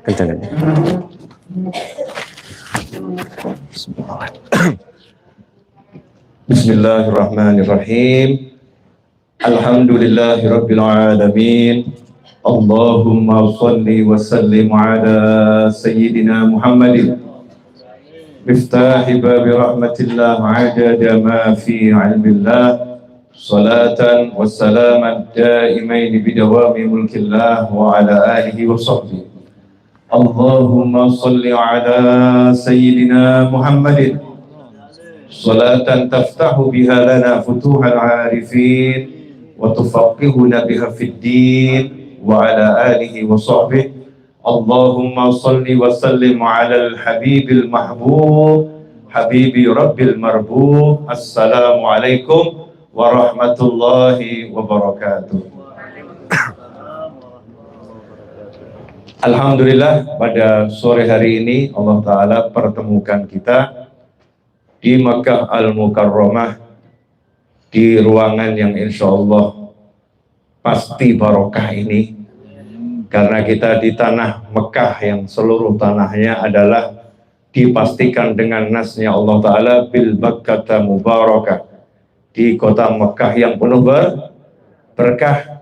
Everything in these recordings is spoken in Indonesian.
Kencang. Bismillahirrahmanirrahim. Alhamdulillahirabbil alamin. Allahumma shalli wa sallim ala sayyidina Muhammadin miftahi babi rahmatillah adada ma fi ilmillah salatan wa salaman daimain bidawami mulkillah wa ala alihi wa sahbihi. Allahumma salli ala sayyidina Muhammadin salatan taftahu biha lana futuhal arifin wa tufaqihuna biha fid din wa ala alihi wa sahbihi. Allahumma salli wa sallim ala al-habibil mahbub habibi rabbil marbub. Assalamualaikum warahmatullahi wabarakatuh. Alhamdulillah, pada sore hari ini Allah Ta'ala pertemukan kita di Makkah Al-Mukarramah, di ruangan yang insya Allah pasti barokah ini, karena kita di tanah Mekah yang seluruh tanahnya adalah dipastikan dengan nasnya Allah Ta'ala bil Makkata mubarakah, di kota Mekah yang penuh berkah.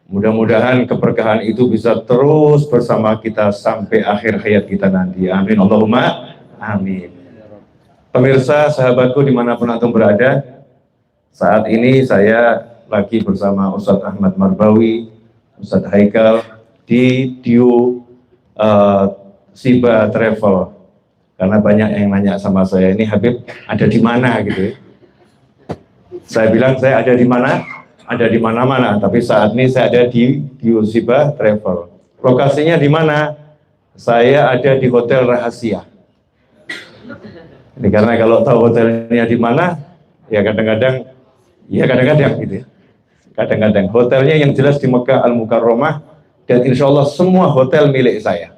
Mudah-mudahan keberkahan itu bisa terus bersama kita sampai akhir hayat kita nanti. Amin. Allahumma amin. Pemirsa, sahabatku dimanapun antum berada, saat ini saya lagi bersama Ustadz Ahmad Marbawi, Ustadz Haikal di Dio Siba Travel. Karena banyak yang nanya sama saya, ini Habib ada di mana gitu ya. Saya bilang saya ada di mana? Ada di mana-mana, tapi saat ini saya ada di Siba Travel. Lokasinya di mana? Saya ada di hotel rahasia. Ini karena kalau tahu hotelnya di mana, ya kadang-kadang gitu ya. Kadang-kadang hotelnya yang jelas di Mekah Al-Mukarramah, dan insya Allah semua hotel milik saya.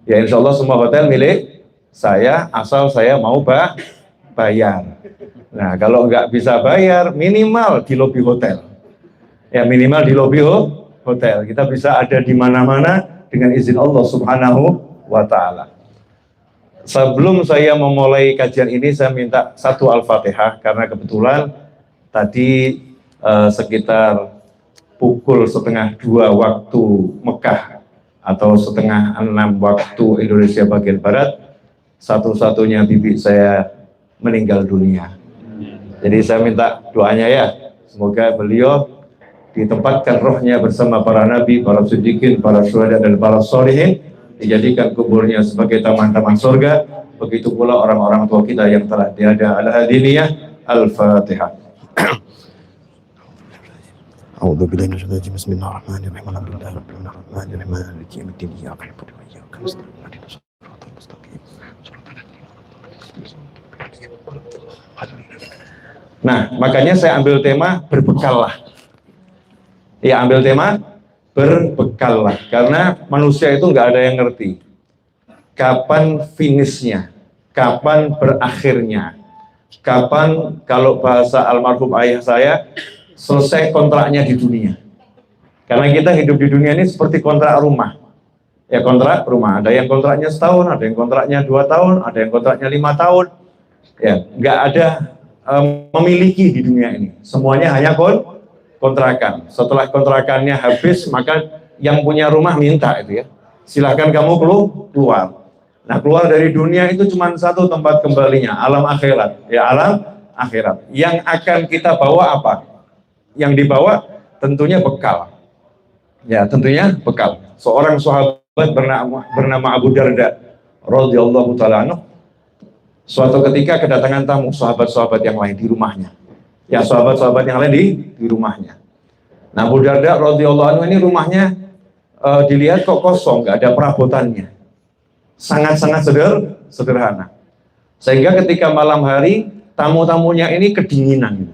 Ya insya Allah semua hotel milik saya, asal saya mau bayar. Nah, kalau nggak bisa bayar, minimal di lobi hotel. Ya, minimal di lobi hotel. Kita bisa ada di mana-mana dengan izin Allah Subhanahu wa Ta'ala. Sebelum saya memulai kajian ini, saya minta satu Al-Fatihah, karena kebetulan tadi sekitar pukul 1:30 waktu Mekah atau 5:30 waktu Indonesia bagian Barat, satu-satunya bibi saya meninggal dunia. Jadi saya minta doanya ya, semoga beliau ditempatkan rohnya bersama para nabi, para siddiqin, para syuhada dan para sholihin, dijadikan kuburnya sebagai taman-taman surga. Begitu pula orang-orang tua kita yang telah tiada. Al-Hadiniyah, Al-Fatihah. A'udzu billahi minasyaitonir rajim. Bismillahirrahmanirrahim. Alhamdulillahirabbil maliki yaumiddin. Iyyaka na'budu wa iyyaka nasta'in. Ihdinas siratal mustaqim. Nah, makanya saya ambil tema berbekallah. Ya, ambil tema berbekallah, karena manusia itu nggak ada yang ngerti kapan finishnya, kapan berakhirnya, kapan, kalau bahasa almarhum ayah saya, selesai kontraknya di dunia. Karena kita hidup di dunia ini seperti kontrak rumah. Ya, kontrak rumah, ada yang kontraknya setahun, ada yang kontraknya 2 tahun, ada yang kontraknya 5 tahun. Ya, nggak ada memiliki di dunia ini. Semuanya hanya kontrakan. Setelah kontrakannya habis, maka yang punya rumah minta itu ya, silahkan kamu keluar. Nah, keluar dari dunia itu cuma satu tempat kembalinya, alam akhirat. Ya, alam akhirat. Yang akan kita bawa apa? Yang dibawa tentunya bekal. Ya, tentunya bekal. Seorang sahabat bernama Abu Darda radhiyallahu ta'ala anhu, suatu ketika kedatangan tamu sahabat-sahabat yang lain di rumahnya. Ya, sahabat-sahabat yang lain di rumahnya. Nah, Abu Darda radhiyallahu anhu ini rumahnya dilihat kok kosong, nggak ada perabotannya. Sangat-sangat sederhana. Sehingga ketika malam hari, tamu-tamunya ini kedinginan.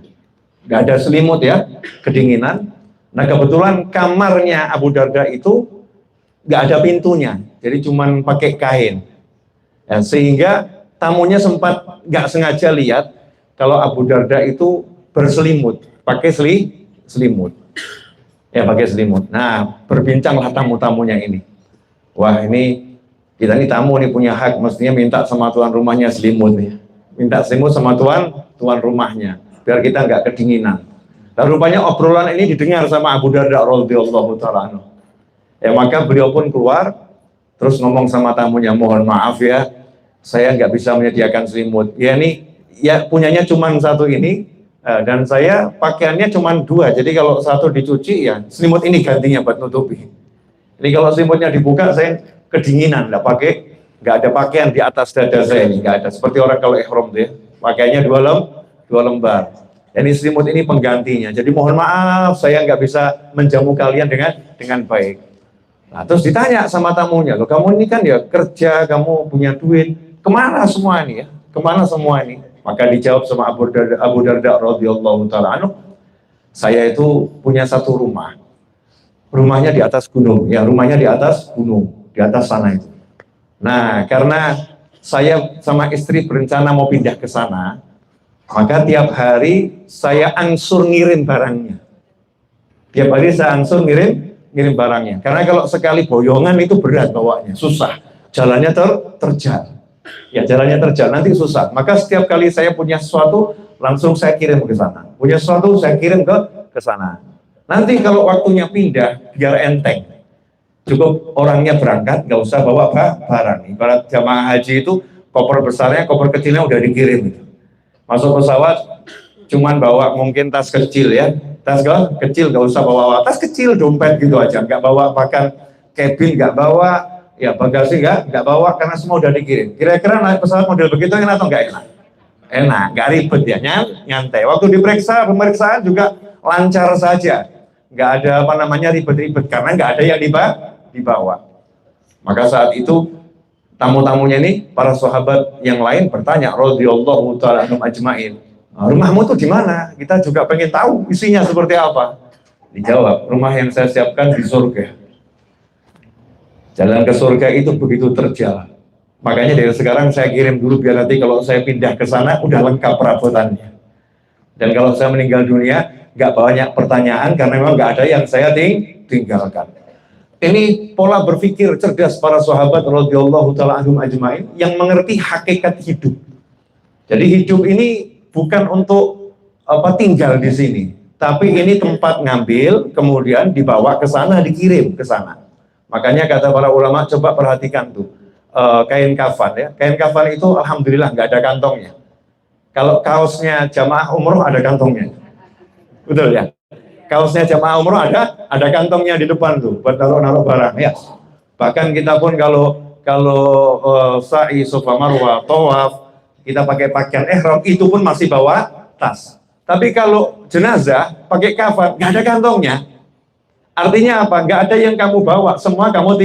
Nggak ada selimut ya, kedinginan. Nah, kebetulan kamarnya Abu Darda itu nggak ada pintunya, jadi cuman pakai kain. Ya, sehingga tamunya sempat nggak sengaja lihat kalau Abu Darda itu berselimut, pakai selimut. Ya, pakai selimut. Nah, berbincanglah tamu-tamunya ini. Wah ini kita ini tamu nih punya hak, mestinya minta sama tuan rumahnya selimut nih. Minta selimut sama tuan rumahnya, biar kita nggak kedinginan. Dan rupanya obrolan ini didengar sama Abu Darda radhiyallahu ta'ala anhu. Ya maka beliau pun keluar, terus ngomong sama tamunya, mohon maaf ya, saya nggak bisa menyediakan selimut. Ya ini, ya punyanya cuma satu ini, dan saya pakaiannya cuma dua. Jadi kalau satu dicuci, ya selimut ini gantinya buat nutupi. Ini kalau selimutnya dibuka, saya kedinginan, nggak ada pakaian di atas dada saya ini, nggak ada. Seperti orang kalau ihram tuh ya, pakaiannya dua lembar. Ini selimut ini penggantinya. Jadi mohon maaf, saya nggak bisa menjamu kalian dengan baik. Nah, terus ditanya sama tamunya, loh kamu ini kan ya kerja, kamu punya duit, kemana semua ini ya? Kemana semua ini? Maka dijawab sama Abu Darda radhiyallahu ta'ala anhu, saya itu punya satu rumah. Rumahnya di atas gunung, ya rumahnya di atas gunung, di atas sana itu. Nah, karena saya sama istri berencana mau pindah ke sana, maka tiap hari saya angsur ngirim barangnya. Tiap hari saya angsur ngirim barangnya. Karena kalau sekali boyongan itu berat bawanya, susah. Jalannya terjal. Ya jalannya terjal, nanti susah. Maka setiap kali saya punya sesuatu, langsung saya kirim ke sana. Punya sesuatu, saya kirim ke sana. Nanti kalau waktunya pindah, biar enteng. Cukup orangnya berangkat, nggak usah bawa barang. Ibarat jamaah haji itu, koper besarnya, koper kecilnya udah dikirim. Masuk pesawat, cuman bawa mungkin tas kecil ya. Tas kecil, nggak usah bawa tas kecil, dompet gitu aja. Nggak bawa bahkan cabin, nggak bawa, ya bagasi nggak bawa, karena semua udah dikirim. Kira-kira naik pesawat model begitu enak atau nggak enak? Enak, nggak ribet ya, nyantai. Waktu pemeriksaan juga lancar saja. Nggak ada ribet-ribet, karena nggak ada yang dibawa. Maka saat itu tamu-tamunya ini, para sahabat yang lain bertanya, radhiyallahu ta'ala anhum ajma'in, rumahmu tuh di mana? Kita juga pengen tahu isinya seperti apa. Dijawab, rumah yang saya siapkan di surga. Jalan ke surga itu begitu terjal. Makanya dari sekarang saya kirim dulu, biar nanti kalau saya pindah ke sana udah lengkap perabotannya. Dan kalau saya meninggal dunia, nggak banyak pertanyaan, karena memang nggak ada yang saya tinggalkan. Ini pola berpikir cerdas para sahabat radhiyallahu ta'ala anhum ajma'in yang mengerti hakikat hidup. Jadi hidup ini bukan untuk tinggal di sini, tapi ini tempat ngambil, kemudian dibawa ke sana, dikirim ke sana. Makanya kata para ulama, coba perhatikan tuh kain kafan ya. Kain kafan itu alhamdulillah nggak ada kantongnya. Kalau kaosnya jamaah umroh ada kantongnya. Betul ya? Kaosnya jamaah umroh ada kantongnya di depan tuh buat naruh barang ya. Bahkan kita pun kalau sa'i, Safa Marwah, tawaf, kita pakai pakaian ihram, itu pun masih bawa tas. Tapi kalau jenazah pakai kafan, nggak ada kantongnya. Artinya apa? Nggak ada yang kamu bawa, semua kamu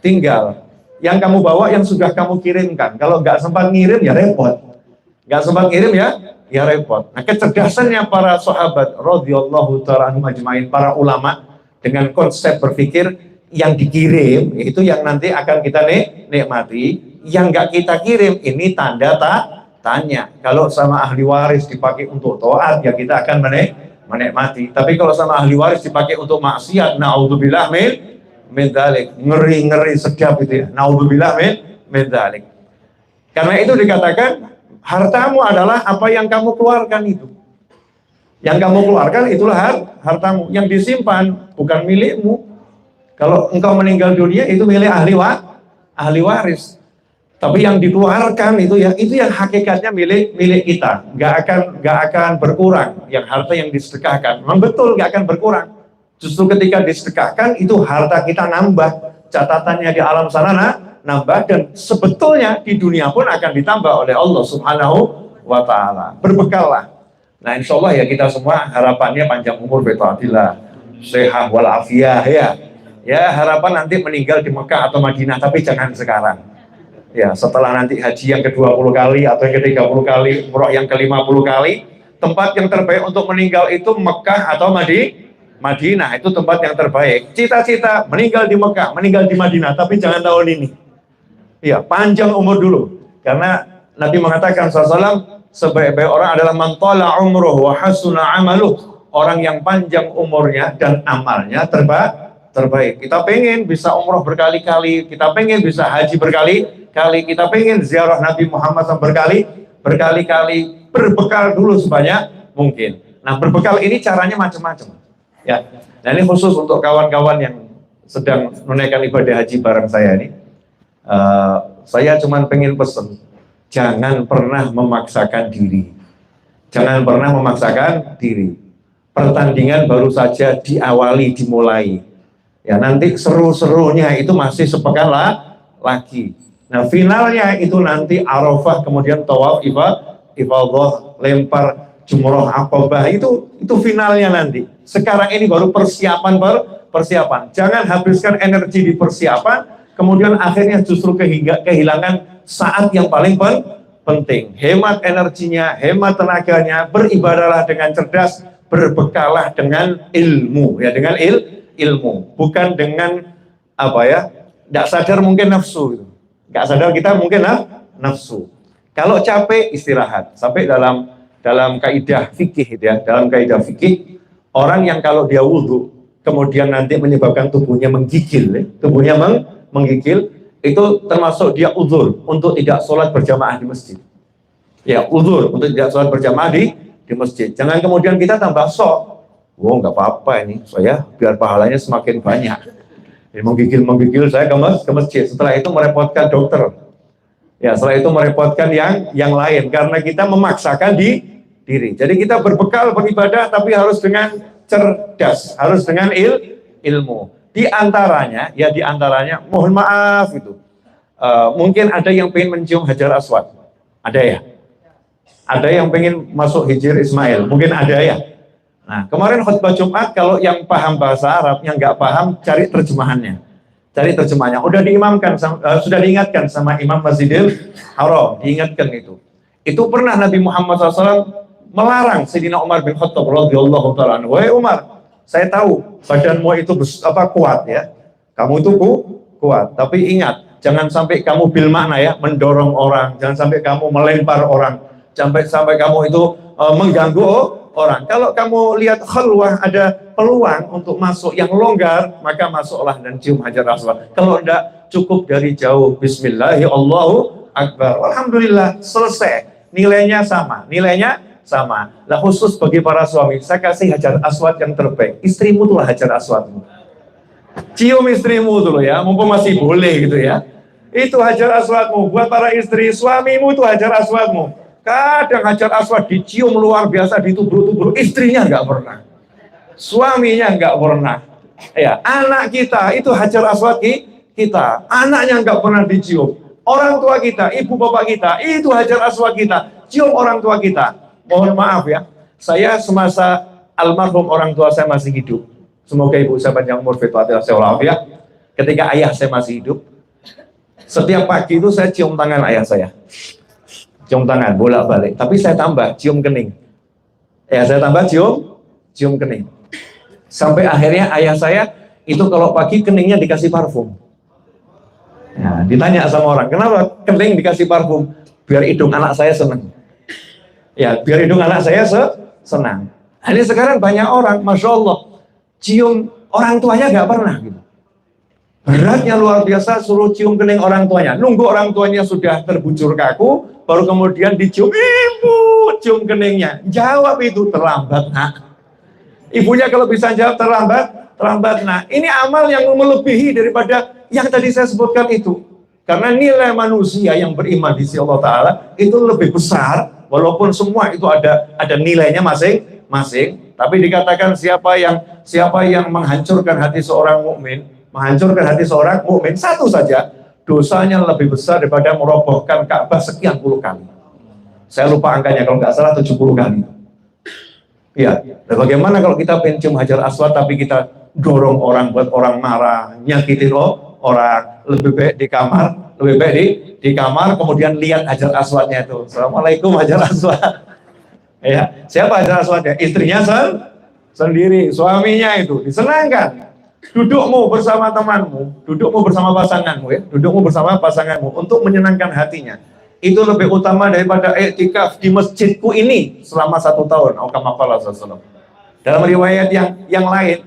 tinggal. Yang kamu bawa yang sudah kamu kirimkan. Kalau nggak sempat ngirim ya repot. Nggak sempat ngirim ya repot. Nah, kecerdasannya para sahabat radhiyallahu ta'ala anhum ajma'in, para ulama, dengan konsep berpikir yang dikirim itu yang nanti akan kita nikmati, yang nggak kita kirim ini tanda tanya. Kalau sama ahli waris dipakai untuk taat, ya kita akan menikmati. Tapi kalau sama ahli waris dipakai untuk maksiat, naudzubillah min dzalik, ngeri sedap itu ya. Naudzubillah min dzalik. Karena itu dikatakan hartamu adalah apa yang kamu keluarkan itu. Yang kamu keluarkan itulah hartamu. Yang disimpan bukan milikmu. Kalau engkau meninggal dunia itu milik ahli waris. Tapi yang dikeluarkan itu yang hakikatnya milik kita. Nggak akan berkurang. Yang harta yang disedekahkan, memang betul nggak akan berkurang. Justru ketika disedekahkan itu harta kita nambah. Catatannya di alam sana nambah, dan sebetulnya di dunia pun akan ditambah oleh Allah Subhanahu wa ta'ala. Berbekallah. Nah, insya Allah ya kita semua harapannya panjang umur, betaatillah, sehat walafiah ya. Ya, harapan nanti meninggal di Mekah atau Madinah, tapi jangan sekarang. Ya, setelah nanti haji yang ke-20 kali atau yang ke-30 kali, umrah yang ke-50 kali, tempat yang terbaik untuk meninggal itu Mekah atau Madinah, itu tempat yang terbaik. Cita-cita meninggal di Mekah, meninggal di Madinah, tapi jangan tahun ini. Ya, panjang umur dulu. Karena Nabi mengatakan SAW, sebaik-baik orang adalah man tala umruh wa hasuna amaluh. Orang yang panjang umurnya dan amalnya terbaik. Kita pengen bisa umroh berkali-kali, kita pengen bisa haji berkali-kali, kita pengen ziarah Nabi Muhammad SAW berkali-kali, berbekal dulu sebanyak mungkin. Nah, berbekal ini caranya macam-macam. Ya, nah ini khusus untuk kawan-kawan yang sedang menunaikan ibadah haji bareng saya ini. Saya cuma pengen pesen, jangan pernah memaksakan diri. Jangan pernah memaksakan diri. Pertandingan baru saja dimulai. Ya, nanti seru-serunya itu masih sepekan lagi. Nah, finalnya itu nanti Arafah, kemudian tawaf ifadah, lempar jumroh Aqabah, itu finalnya nanti. Sekarang ini baru persiapan. Jangan habiskan energi di persiapan, kemudian akhirnya justru kehilangan saat yang paling penting. Hemat energinya, hemat tenaganya, beribadahlah dengan cerdas, berbekalah dengan ilmu, ya, dengan ilmu, bukan dengan tidak sadar mungkin nafsu gitu. Nggak sadar kita mungkin nafsu. Kalau capek istirahat. Sampai dalam kaidah fikih, ya, dalam kaidah fikih, orang yang kalau dia wudhu kemudian nanti menyebabkan tubuhnya menggigil, ya, tubuhnya menggigil, itu termasuk dia uzur untuk tidak sholat berjamaah di masjid. Ya, uzur untuk tidak sholat berjamaah di masjid. Jangan kemudian kita tambah sok. Wow, nggak apa-apa ini, saya biar pahalanya semakin banyak. Menggigil saya ke masjid. Setelah itu merepotkan dokter. Ya, setelah itu merepotkan yang lain karena kita memaksakan diri. Jadi kita berbekal beribadah tapi harus dengan cerdas, harus dengan ilmu. Di antaranya mohon maaf itu. Mungkin ada yang pengen mencium Hajar Aswad. Ada ya? Ada yang pengen masuk Hijir Ismail, mungkin ada ya. Nah, kemarin khutbah Jumat, kalau yang paham bahasa Arab, yang nggak paham, cari terjemahannya. Udah sudah diingatkan sama Imam Masjidil Haram, diingatkan itu. Itu pernah Nabi Muhammad SAW melarang Sayyidina Umar bin Khattab radhiyallahu ta'ala anhu. Wahai Umar, saya tahu badanmu itu kuat ya, kamu itu kuat, tapi ingat, jangan sampai kamu bil makna ya, mendorong orang, jangan sampai kamu melempar orang, sampai kamu itu mengganggu orang. Kalau kamu lihat khalwah ada peluang untuk masuk yang longgar, maka masuklah dan cium Hajar Aswad. Kalau tidak, cukup dari jauh. Bismillahirrahmanirrahim, Allahu Akbar. Alhamdulillah, selesai. Nilainya sama. Nah, khusus bagi para suami, saya kasih Hajar Aswad yang terbaik. Istrimu itulah Hajar Aswadmu. Cium istrimu dulu ya, mumpung masih boleh gitu ya. Itu Hajar Aswadmu. Buat para istri, suamimu itu Hajar Aswadmu. Kadang Hajar Aswad dicium luar biasa, ditubur-tubur, istrinya nggak pernah, suaminya nggak pernah. Ya, anak kita itu Hajar Aswad kita, anaknya nggak pernah dicium. Orang tua kita, ibu bapak kita, itu Hajar Aswad kita, cium orang tua kita. Mohon maaf ya, saya semasa almarhum orang tua saya masih hidup, semoga ibu saya panjang umur, ya. Ketika ayah saya masih hidup, setiap pagi itu saya cium tangan ayah saya. Cium tangan, bolak-balik. Tapi saya tambah, cium kening. Ya, saya tambah cium kening. Sampai akhirnya ayah saya, itu kalau pagi keningnya dikasih parfum. Nah, ditanya sama orang, kenapa kening dikasih parfum? Biar hidung anak saya senang. Ya, biar hidung anak saya senang. Nah, ini sekarang banyak orang, Masya Allah, cium orang tuanya nggak pernah. Gitu. Beratnya luar biasa, suruh cium kening orang tuanya. Nunggu orang tuanya sudah terbujur kaku, baru kemudian dicium, ibu, cium keningnya. Jawab itu, terlambat nak. Ibunya kalau bisa jawab terlambat nak. Ini amal yang melebihi daripada yang tadi saya sebutkan itu. Karena nilai manusia yang beriman di sisi Allah Ta'ala itu lebih besar, walaupun semua itu ada nilainya masing-masing. Tapi dikatakan siapa yang menghancurkan hati seorang mukmin, satu saja, dosanya lebih besar daripada merobohkan Ka'bah sekian puluh kali. Saya lupa angkanya, kalau nggak salah 70 kali. Ya, dan bagaimana kalau kita pengen cium Hajar Aswad tapi kita dorong orang, buat orang marah, nyakitin orang, lebih baik di kamar, kemudian lihat Hajar Aswadnya itu. Assalamualaikum Hajar Aswad. Ya, siapa Hajar Aswadnya? Istrinya sendiri, suaminya itu disenangkan. Dudukmu bersama temanmu, dudukmu bersama pasanganmu untuk menyenangkan hatinya. Itu lebih utama daripada iktikaf di masjidku ini selama 1 tahun. Dalam riwayat yang lain,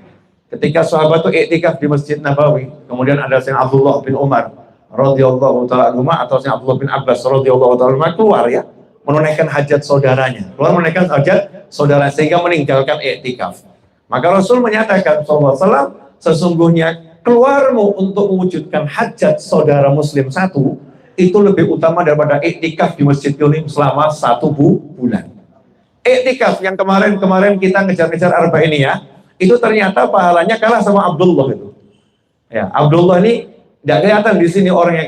Ketika sahabat itu iktikaf di Masjid Nabawi, kemudian ada Sayyidina Abdullah bin Umar radhiyallahu taala anhu atau Sayyidina Abdullah bin Abbas radhiyallahu taala anhu keluar ya, menunaikan hajat saudaranya. Keluar menunaikan hajat saudara sehingga meninggalkan iktikaf. Maka Rasul menyatakan sallallahu alaihi wasallam, sesungguhnya keluarmu untuk mewujudkan hajat saudara muslim satu itu lebih utama daripada iktikaf di Masjid ini selama 1 bulan. Iktikaf yang kemarin kita ngejar-ngejar arba ini ya, itu ternyata pahalanya kalah sama Abdullah itu. Ya, Abdullah ini nggak kelihatan di sini orangnya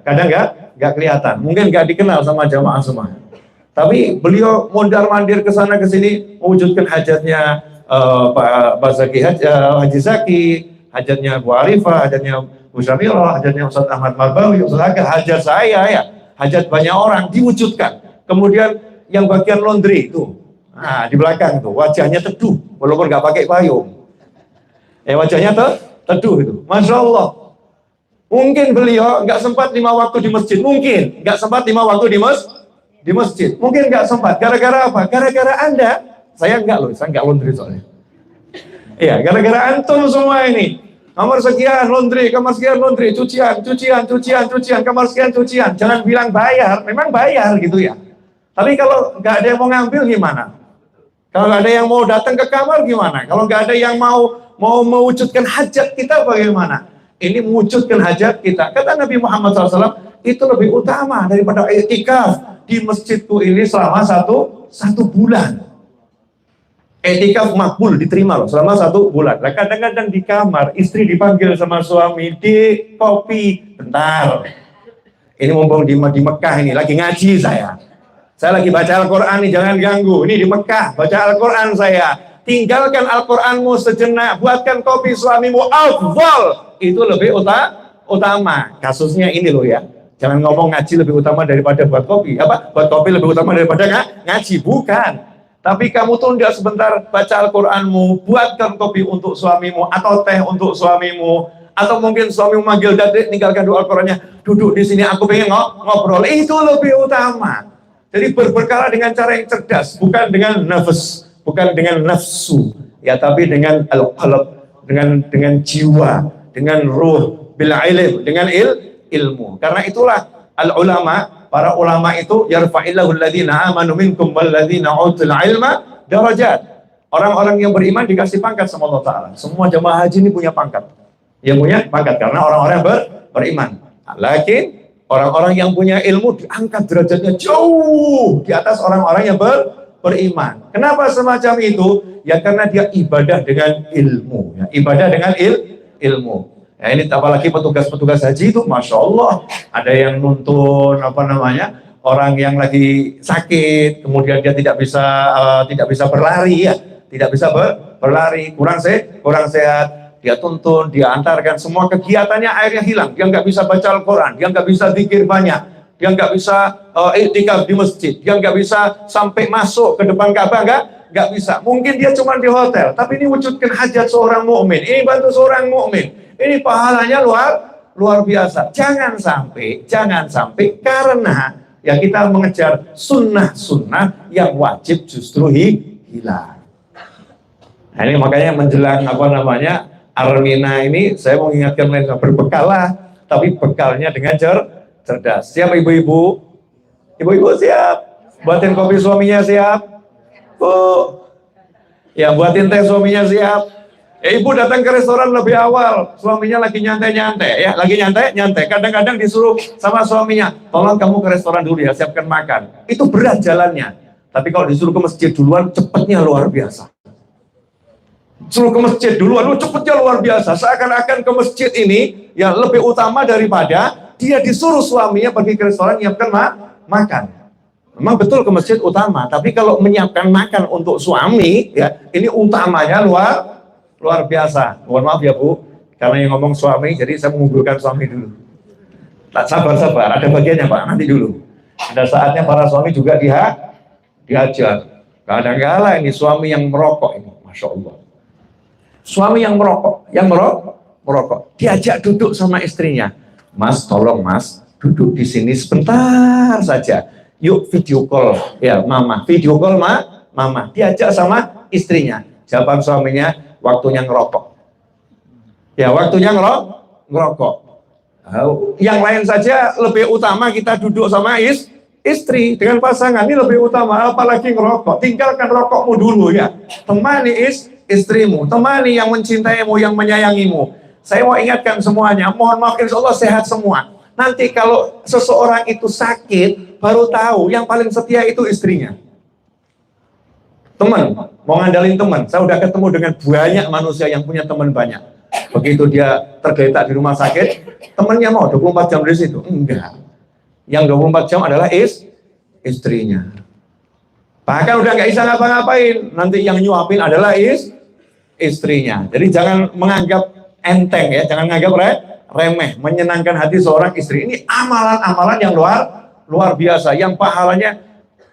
kadang nggak kelihatan, mungkin nggak dikenal sama jamaah semua. Tapi beliau mondar-mandir ke sana ke sini mewujudkan hajatnya Pak Zaki Haji Zaki, hajatnya Bu Arifah, hajatnya Bu Syamira, hajatnya Ustaz Ahmad Marbawi, hajat saya ya, hajat banyak orang diwujudkan. Kemudian yang bagian laundry itu, nah di belakang tuh wajahnya teduh, walaupun nggak pakai payung. Wajahnya teduh itu, masya Allah. Mungkin beliau nggak sempat 5 waktu di masjid, mungkin nggak sempat 5 waktu di masjid, mungkin nggak sempat. Gara-gara apa? Gara-gara Anda. Saya nggak laundry soalnya. Iya, gara-gara antum semua ini. Kamar sekian laundry, kamar sekian laundry, cucian, kamar sekian cucian. Jangan bilang bayar, memang bayar gitu ya. Tapi kalau nggak ada yang mau ngambil gimana? Kalau nggak ada yang mau datang ke kamar gimana? Kalau nggak ada yang mau mewujudkan hajat kita bagaimana? Ini mewujudkan hajat kita. Kata Nabi Muhammad SAW, itu lebih utama daripada iktikaf di masjidku ini selama satu bulan. Iktikaf makbul diterima loh selama 1 bulan. Nah, kadang-kadang di kamar istri dipanggil sama suami, di kopi bentar. Ini mumpung di Mekah ini lagi ngaji saya. Saya lagi baca Al-Quran nih, jangan ganggu. Ini di Mekah, baca Al-Quran saya. Tinggalkan Al-Quranmu sejenak, buatkan kopi suamimu, afdal. Itu lebih utama. Kasusnya ini loh ya. Jangan ngomong ngaji lebih utama daripada buat kopi. Apa? Buat kopi lebih utama daripada ngaji. Bukan. Tapi kamu tunda sebentar baca Al-Quranmu, buatkan kopi untuk suamimu, atau teh untuk suamimu. Atau mungkin suamimu manggil, Dadek, tinggalkan dulu Al-Qurannya. Duduk di sini, aku pengen ngobrol. Itu lebih utama. Jadi berperkara dengan cara yang cerdas, bukan dengan nafas, bukan dengan nafsu, ya, tapi dengan al-qalb, dengan jiwa, dengan ruh, bil ilm, dengan ilmu. Karena itulah al-ulama, para ulama itu yarfa'illahu alladhina amanu minkum walladhina utul ilma darajat. Orang-orang yang beriman dikasih pangkat sama Allah Ta'ala. Semua jamaah haji ini punya pangkat. Yang punya pangkat karena orang-orang beriman. Lakin orang-orang yang punya ilmu diangkat derajatnya jauh di atas orang-orang yang beriman. Kenapa semacam itu? Ya karena dia ibadah dengan ilmu. Ya, ibadah dengan ilmu. Ya, ini apalagi petugas-petugas haji itu, masya Allah, ada yang nuntun orang yang lagi sakit, kemudian dia tidak bisa berlari ya, tidak bisa berlari, kurang sehat. Dia tuntun, dia antarkan, semua kegiatannya akhirnya hilang. Dia nggak bisa baca Al-Quran, dia nggak bisa zikir banyak, dia nggak bisa iktikaf di masjid, dia nggak bisa sampai masuk ke depan Ka'bah, nggak bisa. Mungkin dia cuma di hotel, tapi ini wujudkan hajat seorang mukmin, ini bantu seorang mukmin, ini pahalanya luar biasa. Jangan sampai karena ya kita mengejar sunnah-sunnah yang wajib justru hilang. Nah, ini makanya menjelang Armina ini saya mau ingatkan mereka berbekal lah, tapi bekalnya dengan cerdas. Siap ibu-ibu? Ibu-ibu siap? Buatin kopi suaminya siap? Bu? Ya buatin teh suaminya siap? Ya ibu datang ke restoran lebih awal, suaminya lagi nyantai-nyantai ya, lagi nyantai. Kadang-kadang disuruh sama suaminya, tolong kamu ke restoran dulu ya, siapkan makan. Itu berat jalannya. Tapi kalau disuruh ke masjid duluan, cepatnya luar biasa. Suruh ke masjid duluan, cepetnya luar biasa. Seakan-akan ke masjid ini ya lebih utama daripada dia disuruh suaminya pergi ke restoran nyiapkan makan. Memang betul ke masjid utama, tapi kalau menyiapkan makan untuk suami ya ini utamanya luar biasa. Mohon maaf ya Bu, karena yang ngomong suami, jadi saya mengunggulkan suami dulu. Tak sabar, ada bagiannya Pak, nanti dulu. Ada saatnya para suami juga diajar. Kadang-kala ini suami yang merokok ini, masya Allah. Suami yang merokok, diajak duduk sama istrinya. Mas, tolong Mas, duduk di sini sebentar saja. Yuk video call, ya Mama, video call Mama. Diajak sama istrinya. Jawaban suaminya, waktunya ngerokok. Ya waktunya ngerokok. Yang lain saja lebih utama kita duduk sama istri dengan pasangan ini lebih utama, apalagi ngerokok. Tinggalkan rokokmu dulu ya. Temani istrimu, temani yang mencintaimu, yang menyayangimu. Saya mau ingatkan semuanya, mohon maaf insya Allah sehat semua. Nanti kalau seseorang itu sakit, baru tahu yang paling setia itu istrinya. Teman, mau ngandalin teman. Saya udah ketemu dengan banyak manusia yang punya teman banyak. Begitu dia tergeletak di rumah sakit, temannya mau 24 jam di situ. Enggak. Yang 24 jam adalah istrinya. Bahkan udah nggak bisa ngapa-ngapain. Nanti yang nyuapin adalah istrinya. Jadi jangan menganggap enteng ya, jangan menganggap remeh. Menyenangkan hati seorang istri. Ini amalan-amalan yang luar biasa. Yang pahalanya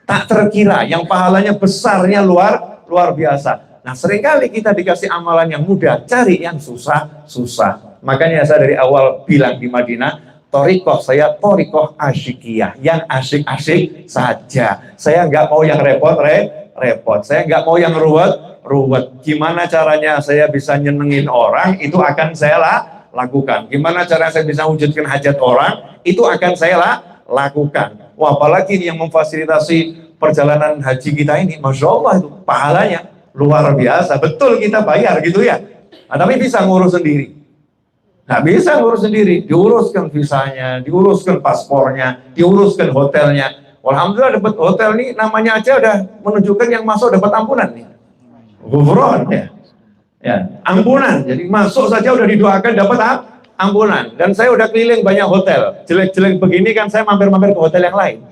tak terkira. Yang pahalanya besarnya luar biasa. Nah, seringkali kita dikasih amalan yang mudah, cari yang susah. Makanya saya dari awal bilang di Madinah, torikoh saya torikoh asyikiyah, yang asik-asik saja. Saya nggak mau yang repot. Saya nggak mau yang ruwet. Gimana caranya saya bisa nyenengin orang, itu akan saya lakukan. Gimana cara saya bisa wujudkan hajat orang, itu akan saya lakukan. Wah, apalagi yang memfasilitasi perjalanan haji kita ini, Masya Allah itu pahalanya luar biasa. Betul kita bayar gitu ya. Nah, tapi bisa ngurus sendiri. Nggak bisa ngurus sendiri. Diuruskan visanya, diuruskan paspornya, diuruskan hotelnya. Alhamdulillah dapat hotel nih, namanya aja udah menunjukkan yang masuk dapat ampunan nih. Gufron ya. Ampunan. Jadi masuk saja udah didoakan dapat ampunan. Dan saya udah keliling banyak hotel. Jelek-jelek begini kan saya mampir-mampir ke hotel yang lain.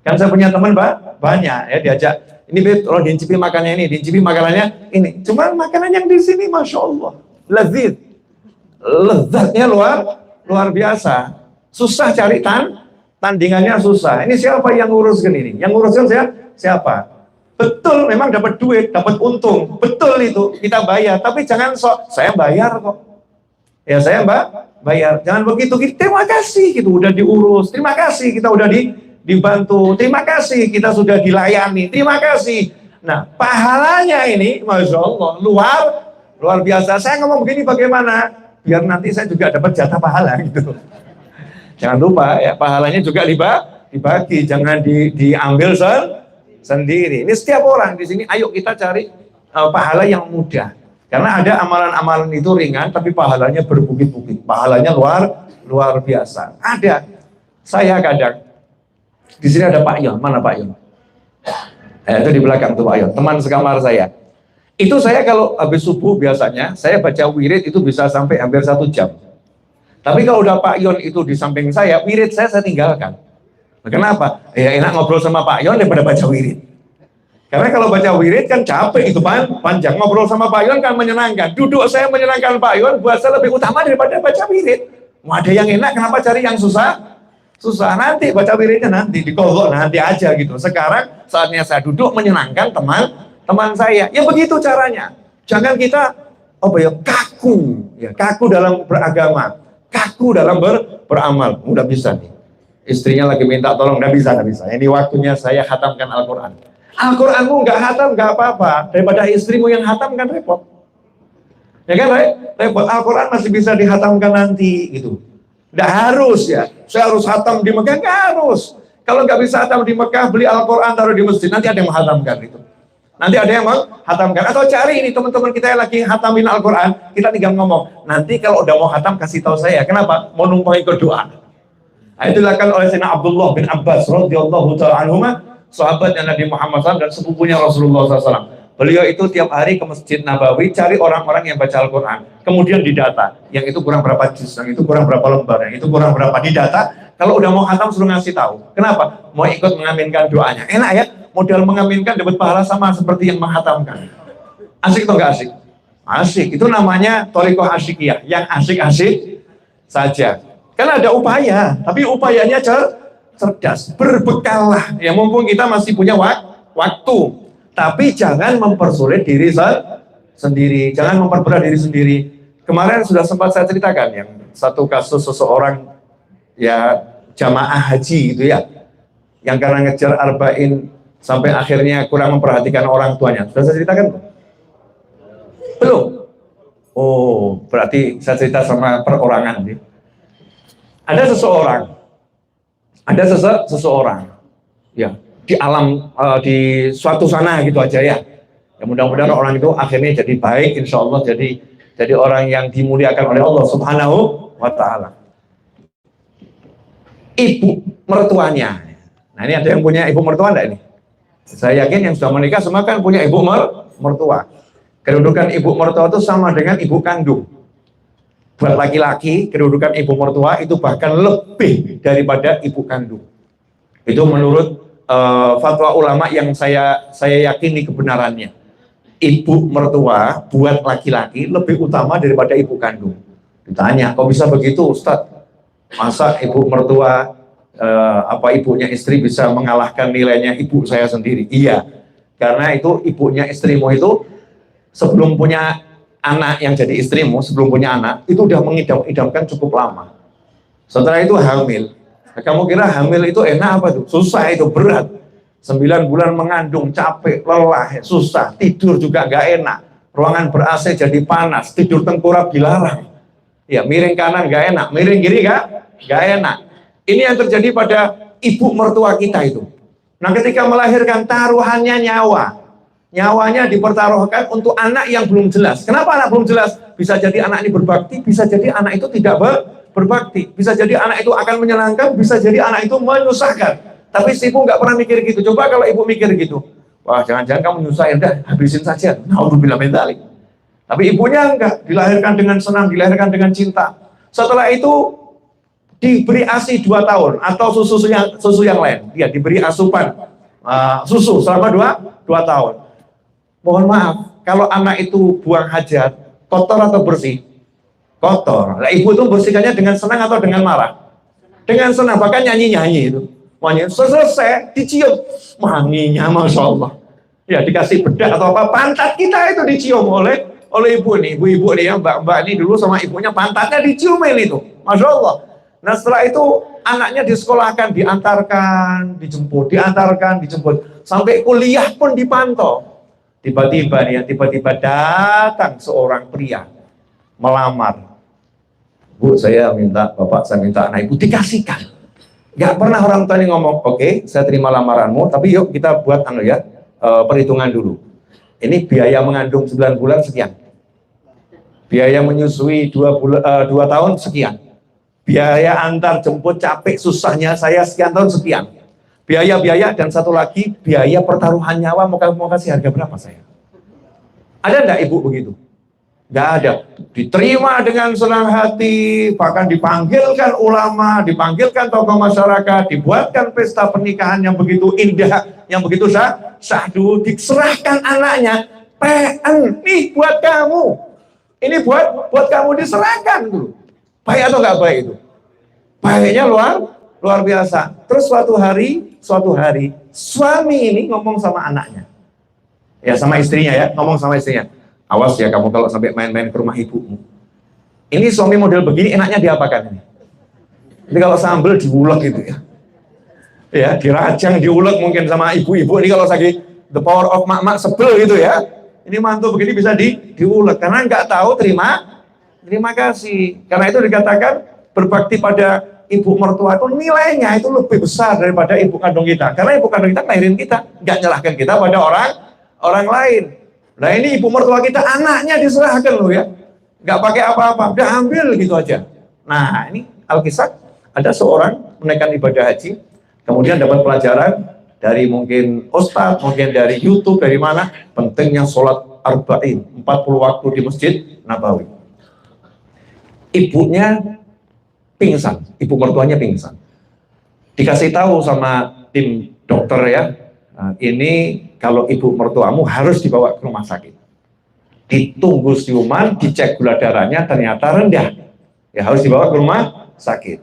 Kan saya punya teman banyak ya, diajak. Ini Bet, kalau diincipi makanannya ini, diincipi makanannya ini. Cuma makanan yang di sini, Masya Allah, lezatnya luar biasa. Susah cari tandingannya susah. Ini siapa yang nguruskan ini? Yang nguruskan siapa? Betul, memang dapat duit, dapat untung. Betul itu, kita bayar. Tapi jangan saya bayar kok. Ya saya bayar. Jangan begitu. Terima kasih, gitu udah diurus. Terima kasih, kita udah dibantu, terima kasih kita sudah dilayani, terima kasih. Nah, pahalanya ini, Masya Allah, luar biasa. Saya ngomong begini bagaimana? Biar nanti saya juga dapat jatah pahala gitu. Jangan lupa ya, pahalanya juga dibagi, jangan diambil sendiri. Ini setiap orang di sini, ayo kita cari pahala yang mudah. Karena ada amalan-amalan itu ringan, tapi pahalanya berbukit-bukit. Pahalanya luar biasa. Ada. Saya kadang di sini ada Pak Yon, mana Pak Yon? Itu di belakang tuh Pak Yon, teman sekamar saya. Itu saya kalau habis subuh biasanya, saya baca wirid itu bisa sampai hampir 1 jam. Tapi kalau udah Pak Yon itu di samping saya, wirid saya tinggalkan. Kenapa? Ya enak ngobrol sama Pak Yon daripada baca wirid. Karena kalau baca wirid kan capek itu panjang. Ngobrol sama Pak Yon kan menyenangkan. Duduk saya menyenangkan Pak Yon, buat saya lebih utama daripada baca wirid. Mau ada yang enak, kenapa cari yang susah? Nanti baca wiridnya nanti dikodok nanti aja gitu. Sekarang saatnya saya duduk menyenangkan teman saya. Ya begitu caranya. Jangan kita kaku dalam beragama, kaku dalam beramal. Udah bisa nih. Istrinya lagi minta tolong, nggak bisa. Ini waktunya saya khatamkan Al-Quran. Al-Quranmu nggak khatam nggak apa-apa. Daripada istrimu yang khatam kan repot. Ya kan repot. Al-Quran masih bisa dihatamkan nanti gitu. Nggak harus ya, saya harus hatam di Mekah, nggak harus. Kalau nggak bisa hatam di Mekah, beli Al-Quran taruh di masjid, nanti ada yang menghatamkan itu. Nanti ada yang menghatamkan. Atau cari ini teman-teman kita yang lagi hatamin Al-Quran, kita tinggal ngomong, nanti kalau udah mau hatam kasih tahu saya. Kenapa? Mau numpang ikut doa. Nah, itu dilakukan oleh Sayyidina Abdullah bin Abbas radhiyallahu ta'ala anhuma, sahabatnya Nabi Muhammad SAW dan sepupunya Rasulullah SAW. Beliau itu tiap hari ke Masjid Nabawi cari orang-orang yang baca Al-Quran. Kemudian didata, yang itu kurang berapa juz, yang itu kurang berapa lembar, yang itu kurang berapa, didata. Kalau udah mau khatam suruh ngasih tahu. Kenapa? Mau ikut mengaminkan doanya. Enak ya, modal mengaminkan dapat pahala sama seperti yang menghatamkan. Asik atau nggak asik? Asik, itu namanya torikoh asyikiyah, yang asik-asik saja. Kan ada upaya, tapi upayanya cerdas, berbekallah. Ya mumpung kita masih punya waktu. Tapi jangan mempersulit diri sendiri, jangan memperberat diri sendiri. Kemarin sudah sempat saya ceritakan yang satu kasus seseorang ya jamaah haji gitu ya, yang karena ngejar arba'in sampai akhirnya kurang memperhatikan orang tuanya. Sudah saya ceritakan? Belum? Oh, berarti saya cerita sama perorangan. Ada seseorang, seseorang, ya di alam di suatu sana gitu aja ya. Ya mudah-mudahan orang itu akhirnya jadi baik, insya Allah jadi orang yang dimuliakan oleh Allah Subhanahu wa Ta'ala. Ibu mertuanya, nah ini ada yang punya ibu mertua enggak ini? Saya yakin yang sudah menikah semua kan punya ibu mertua. Kedudukan ibu mertua itu sama dengan ibu kandung. Buat laki-laki, kedudukan ibu mertua itu bahkan lebih daripada ibu kandung. Itu menurut fatwa ulama yang saya yakini kebenarannya. Ibu mertua buat laki-laki lebih utama daripada ibu kandung. Ditanya, kok bisa begitu Ustadz? Masa ibu mertua ibunya istri bisa mengalahkan nilainya ibu saya sendiri? Iya, karena itu ibunya istrimu itu sebelum punya anak yang jadi istrimu, sebelum punya anak itu udah mengidam-idamkan cukup lama. Setelah itu hamil. Kamu kira hamil itu enak apa tuh? Susah, itu berat. 9 bulan mengandung, capek, lelah, susah, tidur juga nggak enak. Ruangan ber-AC jadi panas, tidur tengkurap dilarang. Ya, miring kanan nggak enak, miring kiri nggak enak. Ini yang terjadi pada ibu mertua kita itu. Nah, ketika melahirkan taruhannya nyawa. Nyawanya dipertaruhkan untuk anak yang belum jelas. Kenapa anak belum jelas? Bisa jadi anak ini berbakti, bisa jadi anak itu tidak berbakti. Bisa jadi anak itu akan menyenangkan, bisa jadi anak itu menyusahkan. Tapi si ibu nggak pernah mikir gitu. Coba kalau ibu mikir gitu. Wah, jangan-jangan kamu nyusahin, dah habisin saja. Naudzubillah min dzalik. Tapi ibunya enggak, dilahirkan dengan senang, dilahirkan dengan cinta. Setelah itu diberi ASI 2 tahun atau susu yang lain. Dia diberi asupan susu selama 2 tahun. Mohon maaf, kalau anak itu buang hajat, kotor atau bersih? Kotor. Nah, ibu itu bersihkannya dengan senang atau dengan marah? Dengan senang, bahkan nyanyi-nyanyi itu. Selesai, dicium. Wanginya, Masya Allah. Ya, dikasih bedak atau apa, pantat kita itu dicium oleh ibu nih. Ibu-ibu nih ya, mbak-mbak ini dulu sama ibunya pantatnya diciumin itu. Masya Allah. Nah, setelah itu anaknya disekolahkan, diantarkan, dijemput, sampai kuliah pun dipantau. Tiba-tiba datang seorang pria melamar. Bu, saya minta, bapak saya minta anak ibu, dikasihkan. Gak pernah orang tua ini ngomong, oke, saya terima lamaranmu, tapi yuk kita buat perhitungan dulu. Ini biaya mengandung 9 bulan sekian. Biaya menyusui 2 tahun sekian. Biaya antar jemput capek susahnya saya sekian tahun sekian. Biaya dan satu lagi biaya pertaruhan nyawa, mau kasih harga berapa saya? Ada enggak ibu begitu? Enggak ada. Diterima dengan senang hati, bahkan dipanggilkan ulama, dipanggilkan tokoh masyarakat, dibuatkan pesta pernikahan yang begitu indah, yang begitu syahdu, diserahkan anaknya. PN nih buat kamu. Ini buat kamu, diserahkan dulu. Baik atau enggak baik itu? Baiknya luar biasa. Terus suatu hari suami ini ngomong sama anaknya, ya sama istrinya ya, ngomong sama istrinya, awas ya kamu kalau sampai main-main ke rumah ibumu. Ini suami model begini enaknya diapakan ini? Jadi kalau sambel diulek gitu ya, dirajang diulek mungkin sama ibu-ibu ini kalau lagi the power of mak-mak sebel gitu ya. Ini mantu begini bisa diulek karena nggak tahu terima kasih. Karena itu dikatakan berbakti pada ibu mertua itu nilainya itu lebih besar daripada ibu kandung kita. Karena ibu kandung kita ngelahirin kita, nggak nyalahkan kita pada orang lain. Nah ini ibu mertua kita, anaknya diserahkan loh ya, nggak pakai apa-apa, udah ambil gitu aja. Nah ini Alkisah, ada seorang menaikkan ibadah haji, kemudian dapat pelajaran dari mungkin ustadz, mungkin dari YouTube, dari mana, pentingnya sholat arba'in, 40 waktu di Masjid Nabawi. Ibunya pingsan, ibu mertuanya pingsan. Dikasih tahu sama tim dokter ya, nah, ini kalau ibu mertuamu harus dibawa ke rumah sakit. Ditunggu siuman, dicek gula darahnya ternyata rendah. Ya harus dibawa ke rumah sakit.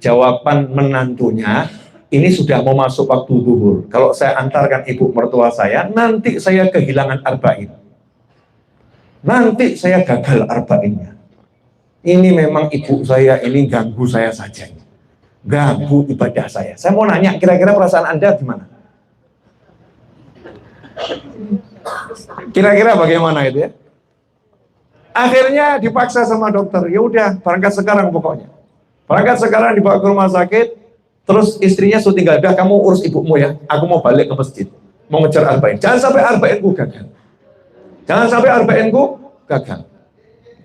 Jawaban menantunya, ini sudah mau masuk waktu zuhur. Kalau saya antarkan ibu mertua saya, nanti saya kehilangan arba'in. Nanti saya gagal arba'innya. Ini memang ibu saya ini ganggu saya saja, ganggu ibadah saya. Saya mau nanya, kira-kira perasaan Anda gimana? Kira-kira bagaimana itu ya? Akhirnya dipaksa sama dokter, ya udah berangkat sekarang pokoknya. Berangkat sekarang dibawa ke rumah sakit, terus istrinya suruh tinggal, dah kamu urus ibumu ya, aku mau balik ke masjid, mau ngejar arba'in. Jangan sampai arba'inku gagal. Jangan sampai arba'inku gagal.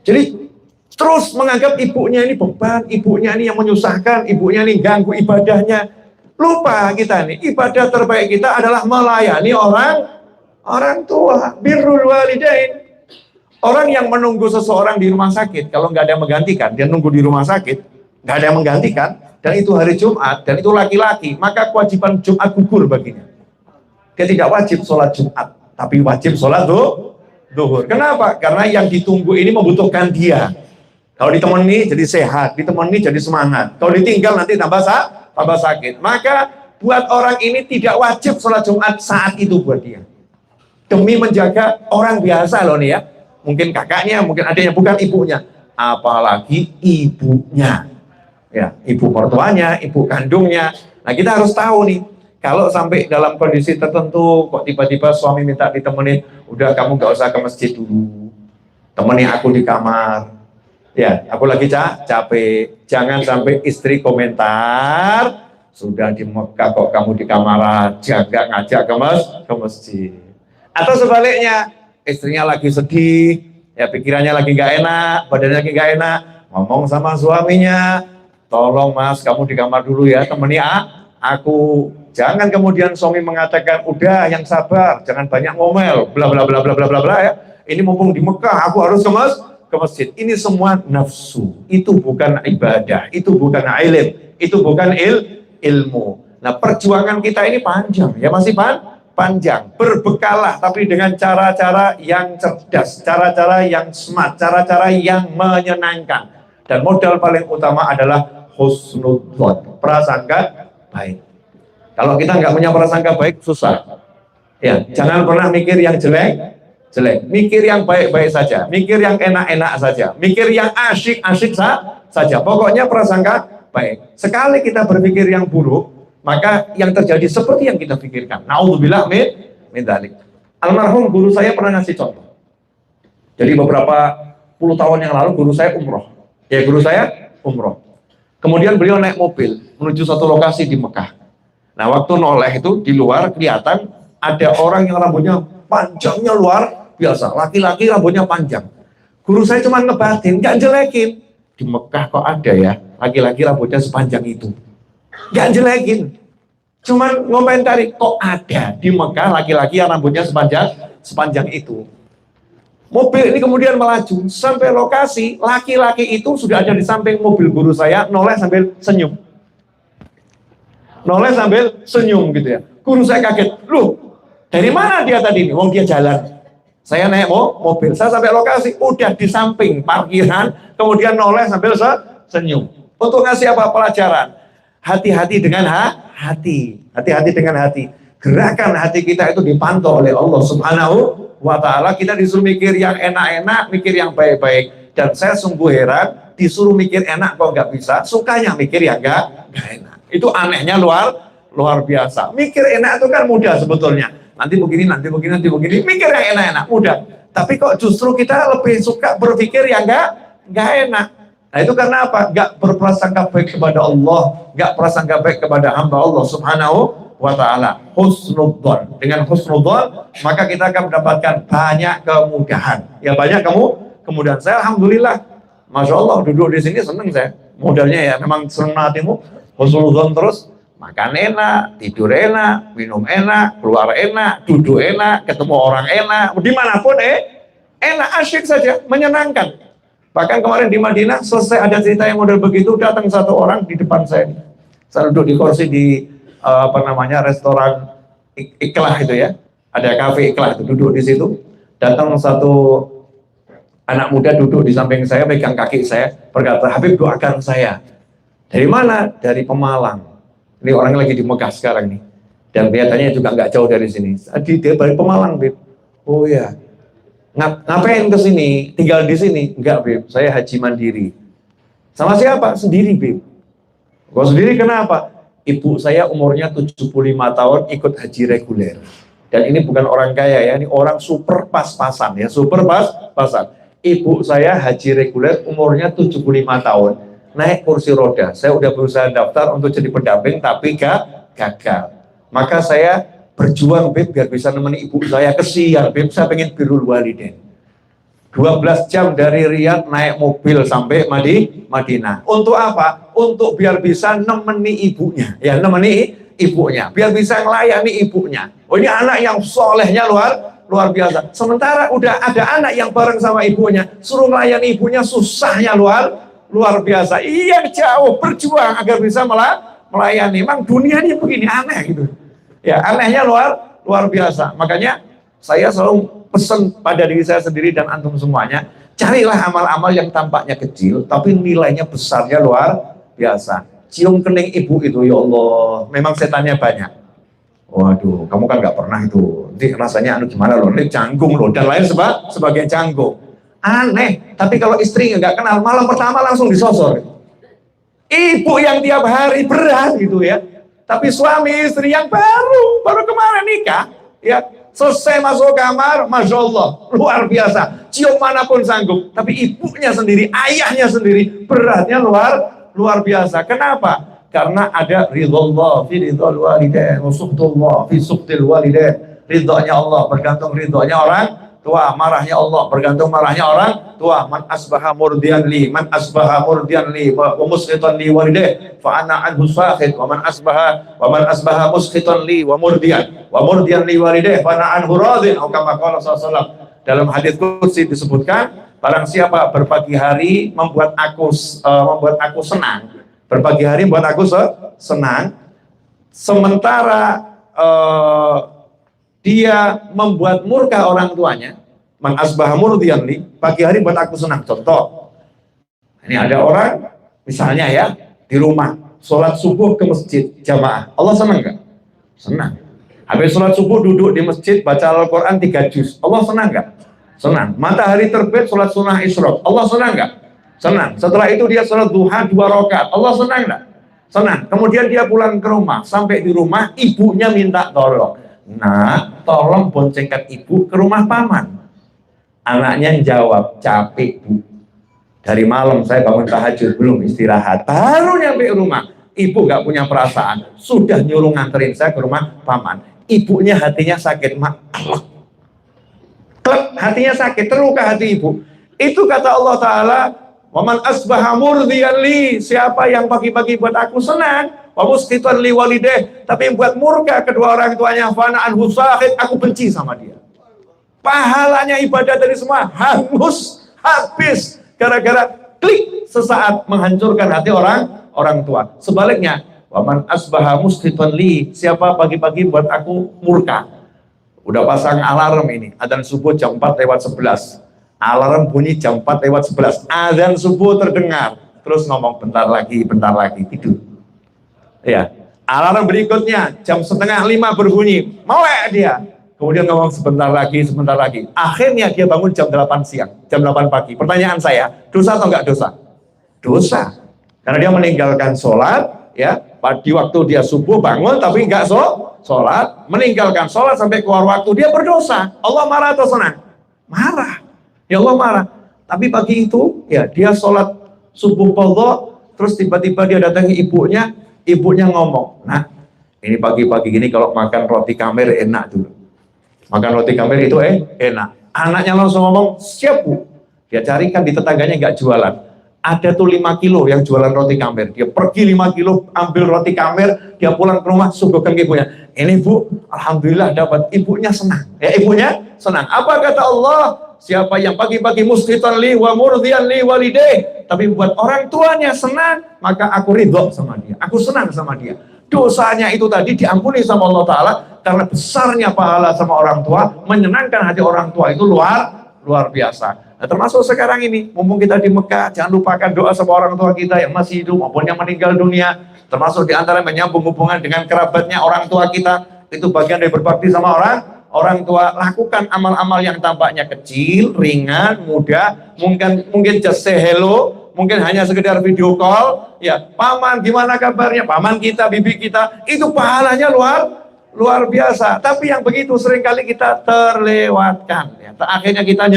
Jadi terus menganggap ibunya ini beban, ibunya ini yang menyusahkan, ibunya ini ganggu ibadahnya. Lupa kita nih, ibadah terbaik kita adalah melayani orang tua, birrul walidain. Orang yang menunggu seseorang di rumah sakit, kalau nggak ada yang menggantikan, dia nunggu di rumah sakit, nggak ada yang menggantikan, dan itu hari Jumat, dan itu laki-laki, maka kewajiban Jumat gugur baginya. Dia tidak wajib sholat Jumat, tapi wajib sholat duhur. Kenapa? Karena yang ditunggu ini membutuhkan dia. Kalau ditemani jadi sehat, ditemani jadi semangat. Kalau ditinggal nanti tambah sakit. Maka buat orang ini tidak wajib sholat Jumat saat itu buat dia. Demi menjaga orang biasa loh nih ya. Mungkin kakaknya, mungkin adanya, bukan ibunya. Apalagi ibunya. Ya, ibu mertuanya, ibu kandungnya. Nah, kita harus tahu nih, kalau sampai dalam kondisi tertentu, kok tiba-tiba suami minta ditemenin, udah kamu nggak usah ke masjid dulu. Temenin aku di kamar. Ya, aku lagi capek. Jangan sampai istri komentar, sudah di Mekah kok kamu di kamar aja, nggak ngajak ke masjid. Atau sebaliknya, istrinya lagi sedih, ya pikirannya lagi nggak enak, badannya lagi nggak enak, ngomong sama suaminya, tolong mas kamu di kamar dulu ya, temani aku. Jangan kemudian suami mengatakan, udah yang sabar, jangan banyak ngomel, bla bla bla bla bla bla bla ya. Ini mumpung di Mekah, aku harus ke masjid. Ini semua nafsu, itu bukan ibadah, itu bukan ilmu, itu bukan ilmu. Nah perjuangan kita ini panjang, ya masih panjang, berbekalah tapi dengan cara-cara yang cerdas, cara-cara yang smart, cara-cara yang menyenangkan. Dan modal paling utama adalah husnudzon, prasangka baik. Kalau kita nggak punya prasangka baik, susah. Ya, jangan pernah mikir yang jelek, mikir yang baik-baik saja, mikir yang enak-enak saja, mikir yang asyik-asyik saja. Pokoknya prasangka baik. Sekali kita berpikir yang buruk, maka yang terjadi seperti yang kita pikirkan. Naudzubillah min dzalik. Almarhum guru saya pernah ngasih contoh. Jadi beberapa puluh tahun yang lalu guru saya umroh. Ya guru saya umroh. Kemudian beliau naik mobil menuju satu lokasi di Mekah. Nah waktu noleh itu di luar kelihatan ada orang yang rambutnya panjangnya luar biasa. Laki-laki rambutnya panjang. Guru saya cuma ngebatin, nggak jelekin. Di Mekah kok ada ya laki-laki rambutnya sepanjang itu. Nggak jelekin, cuman ngomentari kok ada di Mekah laki-laki yang rambutnya sepanjang itu. Mobil ini kemudian melaju sampai lokasi, laki-laki itu sudah ada di samping mobil guru saya, noleh sambil senyum. Noleh sambil senyum gitu ya. Guru saya kaget, loh dari mana dia tadi ini? Wong dia jalan. Saya naik mobil, saya sampai lokasi, udah di samping parkiran, kemudian noleh sambil senyum. Untuk ngasih apa pelajaran? Hati-hati dengan hati. Hati-hati dengan hati. Gerakan hati kita itu dipantau oleh Allah Subhanahu wa ta'ala. Kita disuruh mikir yang enak-enak, mikir yang baik-baik. Dan saya sungguh heran, disuruh mikir enak kok nggak bisa, sukanya mikir yang nggak enak. Itu anehnya luar biasa. Mikir enak itu kan mudah sebetulnya. Nanti begini, mikir yang enak-enak, mudah. Tapi kok justru kita lebih suka berpikir yang nggak enak. Nah itu karena apa? Gak berprasangka baik kepada Allah, gak prasangka baik kepada hamba Allah Subhanahu wa ta'ala. Husnudzon. Dengan husnudzon, maka kita akan mendapatkan banyak kemudahan. Ya banyak kemudahan. Saya alhamdulillah, masya Allah duduk di sini seneng saya. Modalnya ya memang seneng hatimu. Husnudzon terus, makan enak, tidur enak, minum enak, keluar enak, duduk enak, ketemu orang enak, dimanapun enak, asyik saja, menyenangkan. Bahkan kemarin di Madinah selesai ada cerita yang model begitu, datang satu orang di depan saya. Saya duduk di kursi di restoran Ikhlas itu ya. Ada kafe Ikhlas itu, duduk di situ. Datang satu anak muda duduk di samping saya, pegang kaki saya, berkata, "Habib doakan saya." Dari mana? Dari Pemalang. Ini orangnya lagi di Mekah sekarang nih. Dan kelihatannya juga nggak jauh dari sini. Dia dari Pemalang, Bib. Oh ya. Ngapain ke sini? Tinggal di sini? Enggak, Beb. Saya haji mandiri. Sama siapa? Sendiri, Beb. Kok sendiri kenapa? Ibu saya umurnya 75 tahun ikut haji reguler. Dan ini bukan orang kaya ya, ini orang super pas-pasan ya, super pas-pasan. Ibu saya haji reguler, umurnya 75 tahun, naik kursi roda. Saya udah berusaha daftar untuk jadi pendamping, tapi gagal. Maka saya berjuang, Beb, biar bisa nemeni ibu saya. Kesian, Beb, saya pengen birrul walidain. 12 jam dari Riyadh naik mobil sampai Madinah. Untuk apa? Untuk biar bisa nemeni ibunya. Ya, nemeni ibunya. Biar bisa melayani ibunya. Oh, ini anak yang solehnya luar biasa. Sementara udah ada anak yang bareng sama ibunya, suruh melayani ibunya susahnya luar biasa. Iya, jauh berjuang agar bisa melayani. Memang dunia ini begini aneh gitu. Ya, anehnya luar biasa. Makanya saya selalu pesan pada diri saya sendiri dan antum semuanya, carilah amal-amal yang tampaknya kecil tapi nilainya besarnya luar biasa. Cium kening ibu itu, ya Allah, memang setannya banyak. Waduh, kamu kan nggak pernah itu. Nanti rasanya gimana loh, ini canggung loh, dan lain sebagai canggung. Aneh, tapi kalau istri nggak kenal, malam pertama langsung disosor. Ibu yang tiap hari berat gitu ya. Tapi suami istri yang baru kemarin nikah, ya selesai masuk kamar, Masya Allah, luar biasa. Cium manapun sanggup. Tapi ibunya sendiri, ayahnya sendiri, beratnya luar biasa. Kenapa? Karena ada ridhollah fi ridhol walidain, suhtullah fi suhtil walidain. Ridhonya Allah bergantung ridhonya orang tua, marahnya Allah bergantung marahnya orang tua. Man asbaha murdian li, man asbaha murdian li wa musqitan li walidain fa ana anhu sakhit, wa man asbaha musqitan li wa murdian li walidain fa ana anhu radin, atau kama qala sallallahu. Dalam hadis qudsi disebutkan, barang siapa berpagi hari membuat aku senang, berbagi hari buat aku senang, sementara dia membuat murka orang tuanya. Man asbaha murdiyan li, pagi hari buat aku senang. Contoh, ini ada orang misalnya ya di rumah sholat subuh ke masjid jamaah, Allah senang nggak? Senang. Habis sholat subuh duduk di masjid baca Al-Quran 3 juz, Allah senang nggak? Senang. Matahari terbit sholat sunnah isyraq, Allah senang nggak? Senang. Setelah itu dia sholat duha 2 rakaat, Allah senang nggak? Senang. Kemudian dia pulang ke rumah, sampai di rumah ibunya minta tolong, nah tolong boncengkan ibu ke rumah paman. Anaknya jawab, capek Bu, dari malam saya bangun tahajud belum istirahat, baru nyampe rumah ibu nggak punya perasaan, sudah nyuruh nganterin saya ke rumah paman. Ibunya hatinya sakit, hatinya sakit, terluka hati ibu. Itu kata Allah Ta'ala, waman asbaha murdiyan li, siapa yang pagi-pagi buat aku senang, wa musqitan li walideh, tapi yang buat murka kedua orang tuanya, fana anhu sahid, aku benci sama dia. Pahalanya ibadah dari semua hangus, habis gara-gara klik sesaat menghancurkan hati orang tua. Sebaliknya, waman asbaha musqitan li, siapa pagi-pagi buat aku murka, udah pasang alarm ini, adzan subuh jam 4:11. Alarm bunyi jam 4:11, azan subuh terdengar, terus ngomong bentar lagi tidur. Ya, alarm berikutnya jam 4:30 berbunyi, melek dia. Kemudian ngomong sebentar lagi. Akhirnya dia bangun jam 8 siang, jam 8 pagi. Pertanyaan saya, dosa atau enggak dosa? Dosa. Karena dia meninggalkan sholat, ya, di waktu dia subuh bangun tapi enggak sholat, meninggalkan sholat sampai keluar waktu, dia berdosa. Allah marah atau senang? Marah. Ya Allah marah. Tapi pagi itu ya dia sholat subuh qadha, terus tiba-tiba dia datangi ibunya ngomong, nah ini pagi-pagi gini kalau makan roti kamir enak dulu. Makan roti kamir itu enak. Anaknya langsung ngomong, siap Bu. Dia carikan di tetangganya nggak jualan. Ada tuh 5 kilo yang jualan roti kamir. Dia pergi 5 kilo ambil roti kamir, dia pulang ke rumah suguhkan ke ibunya. Ini Bu, alhamdulillah dapat. Ibunya senang. Ya ibunya senang. Apa kata Allah? Siapa yang pagi-pagi musqitan li wa murdiyan li walideh, tapi buat orang tuanya senang, maka aku ridho sama dia. Aku senang sama dia. Dosanya itu tadi diampuni sama Allah Ta'ala karena besarnya pahala sama orang tua, menyenangkan hati orang tua itu luar biasa. Nah, termasuk sekarang ini, mumpung kita di Mekah, jangan lupakan doa sama orang tua kita yang masih hidup maupun yang meninggal dunia. Termasuk di antara menyambung hubungan dengan kerabatnya orang tua kita, itu bagian dari berbakti sama orang tua. Lakukan amal-amal yang tampaknya kecil, ringan, mudah, mungkin just say hello, mungkin hanya sekedar video call, ya paman gimana kabarnya, paman kita, bibi kita, itu pahalanya luar biasa. Tapi yang begitu seringkali kita terlewatkan, ya. Akhirnya kita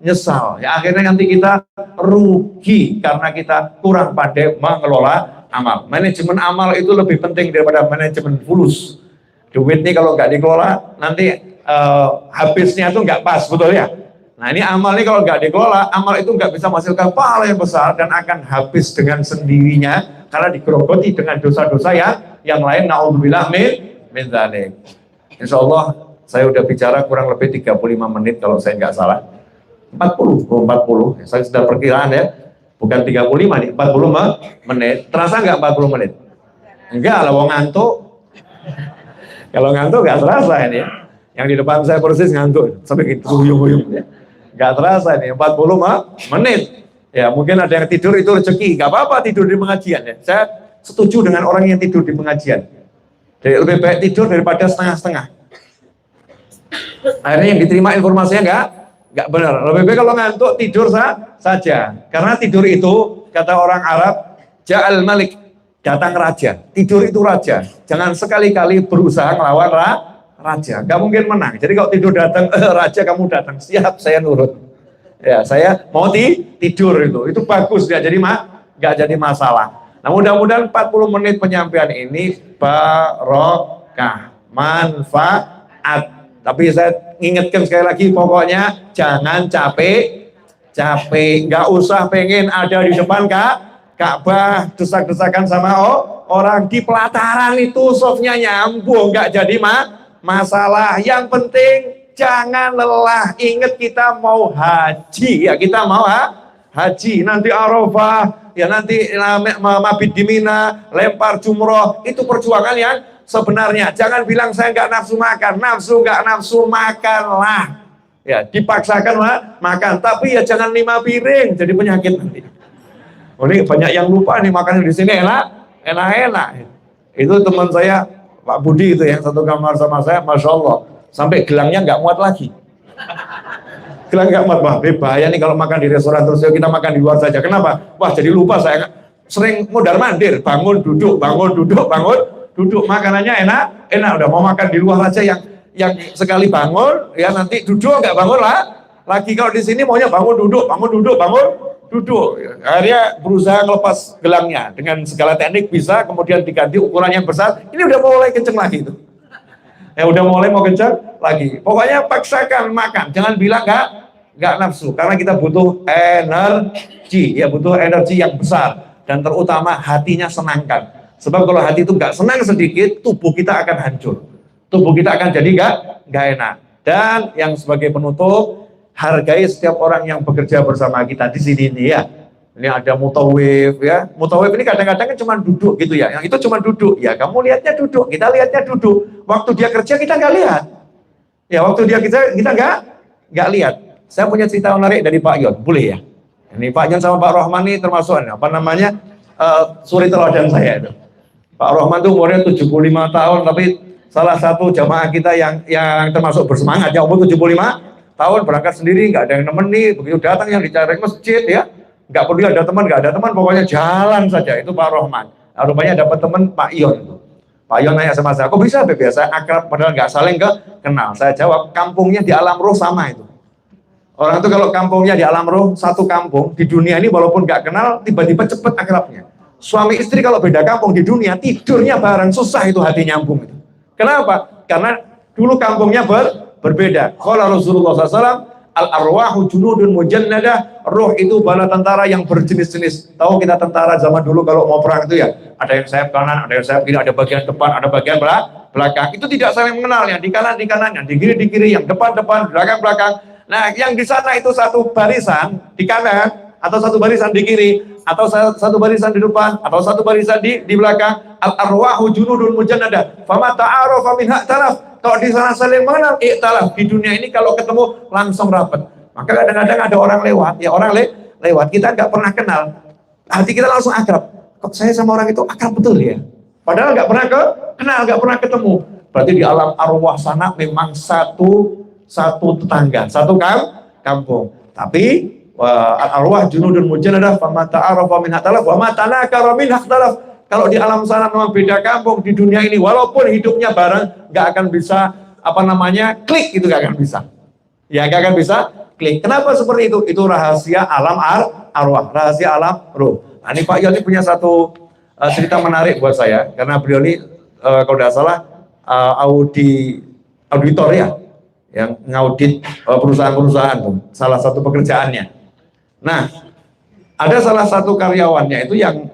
nyesal. Ya akhirnya nanti kita rugi karena kita kurang pandai mengelola amal. Manajemen amal itu lebih penting daripada manajemen fulus. Duit nih kalau nggak dikelola nanti habisnya tuh nggak pas, betul ya? Nah ini amal ini kalau nggak dikelola, amal itu nggak bisa menghasilkan pahala yang besar dan akan habis dengan sendirinya karena digerogoti dengan dosa-dosa yang lain. Naudzubillah min dzalik. Insya Allah saya udah bicara kurang lebih 35 menit kalau saya nggak salah. 40. Saya sudah perkiraan ya. Bukan 35 nih, 40 menit. Terasa nggak 40 menit? Enggak, lah wong ngantuk. Kalau ngantuk nggak terasa ini ya. Yang di depan saya persis ngantuk. Sampai gitu huyung-huyung ya. Nggak terasa ini 40 menit. Ya mungkin ada yang tidur itu rezeki. Nggak apa-apa tidur di pengajian ya. Saya setuju dengan orang yang tidur di pengajian. Jadi lebih baik tidur daripada setengah-setengah. Akhirnya yang diterima informasinya nggak benar. Lebih baik kalau ngantuk tidur saja. Karena tidur itu kata orang Arab Ja'al Malik, datang raja. Tidur itu raja. Jangan sekali-kali berusaha ngelawan raja. Gak mungkin menang. Jadi kalau tidur datang raja kamu datang, siap saya nurut. Ya saya mau tidur itu bagus ya. Jadi nggak jadi masalah. Nah mudah-mudahan 40 menit penyampaian ini barokah, manfaat. Tapi saya ingatkan sekali lagi, pokoknya jangan capek, nggak usah pengen ada di depan Ka'bah, desak-desakan sama orang di pelataran itu softnya nyambung, nggak jadi masalah. Yang penting jangan lelah. Ingat kita mau haji ya, kita mau haji. Nanti Arafah, ya nanti mabit di Mina, lempar jumroh, itu perjuangan yang sebenarnya. Jangan bilang saya nggak nafsu makan, nggak nafsu makanlah. Ya dipaksakan makan, tapi ya jangan 5 piring, jadi penyakit nanti. Oh, ini banyak yang lupa nih makan di sini enak. Itu teman saya Pak Budi itu yang satu kamar sama saya, masya Allah, sampai gelangnya nggak muat lagi. Gelang nggak muat, wah bahaya nih kalau makan di restoran terus kita makan di luar saja. Kenapa? Wah jadi lupa saya sering mondar mandir, bangun duduk, makanannya enak, udah mau makan di luar aja yang sekali bangun ya nanti duduk nggak bangun lagi. Kalau di sini maunya bangun duduk. Akhirnya berusaha ngelepas gelangnya dengan segala teknik bisa, kemudian diganti ukuran yang besar. Ini udah mulai kenceng lagi itu. Ya udah mulai mau kenceng lagi. Pokoknya paksakan makan, jangan bilang nggak nafsu, karena kita butuh energi, ya butuh energi yang besar dan terutama hatinya senangkan. Sebab kalau hati itu nggak senang sedikit, tubuh kita akan hancur. Tubuh kita akan jadi nggak enak. Dan yang sebagai penutup, hargai setiap orang yang bekerja bersama kita di sini nih ya. Ini ada mutawif ya. Mutawif ini kadang-kadang kan cuma duduk gitu ya. Yang itu cuma duduk. Ya kamu lihatnya duduk, kita lihatnya duduk. Waktu dia kerja kita nggak lihat. Ya waktu dia kerja kita nggak lihat. Saya punya cerita menarik dari Pak Yon, boleh ya? Ini Pak Yon sama Pak Rohman ini termasuk suri teladan saya itu. Pak Rohman tuh umurnya 75 tahun, tapi salah satu jamaah kita yang termasuk bersemangat. Ya umur 75 tahun berangkat sendiri, nggak ada yang nemeni, begitu datang yang dicari masjid ya, nggak peduli ada teman nggak ada teman, pokoknya jalan saja. Itu Pak Rohman. Nah, rupanya dapat teman Pak Yon itu. Pak Yon nanya sama saya, kok bisa biasa akrab padahal nggak saling kenal. Saya jawab, kampungnya di alam roh sama itu. Orang itu kalau kampungnya di alam roh, satu kampung di dunia ini walaupun nggak kenal, tiba-tiba cepet akrabnya. Suami istri kalau beda kampung di dunia, tidurnya bareng, susah itu hati nyambung itu. Kenapa? Karena dulu kampungnya berbeda. Qala Rasulullah SAW, al-arwahu junudun mujannadah, roh itu bala tentara yang berjenis-jenis. Tahu kita tentara zaman dulu kalau mau perang itu ya, ada yang sayap kanan, ada yang sayap kiri, ada bagian depan, ada bagian belakang. Itu tidak saling mengenal, yang di kanan, yang di kiri, yang depan, belakang. Nah, yang di sana itu satu barisan di kanan, atau satu barisan di kiri, atau satu barisan di depan, atau satu barisan di belakang. Al-arwahu junudun mujannadah, fama ta'arafa minha taraf. Kalau di sana saling mengenal, iktalaf. Di dunia ini kalau ketemu langsung rapat. Maka kadang-kadang ada orang lewat, ya orang lewat, kita nggak pernah kenal, hati kita langsung akrab. Kok saya sama orang itu akrab betul ya? Padahal nggak pernah kenal, nggak pernah ketemu. Berarti di alam arwah sana memang satu tetangga, satu kampung. Tapi al-arwah junudun mujannadah, fama ta'arafa minha talaf, wa ma tanakara minha ikhtalaf. Kalau di alam sana memang beda kampung, di dunia ini walaupun hidupnya bareng, nggak akan bisa klik itu nggak akan bisa. Ya nggak akan bisa klik. Kenapa seperti itu? Itu rahasia alam arwah, rahasia alam ruh. Nah, ini Pak Yon ini punya satu cerita menarik buat saya, karena beliau ini kalau tidak salah auditor ya, yang ngaudit perusahaan-perusahaan tuh, salah satu pekerjaannya. Nah, ada salah satu karyawannya itu yang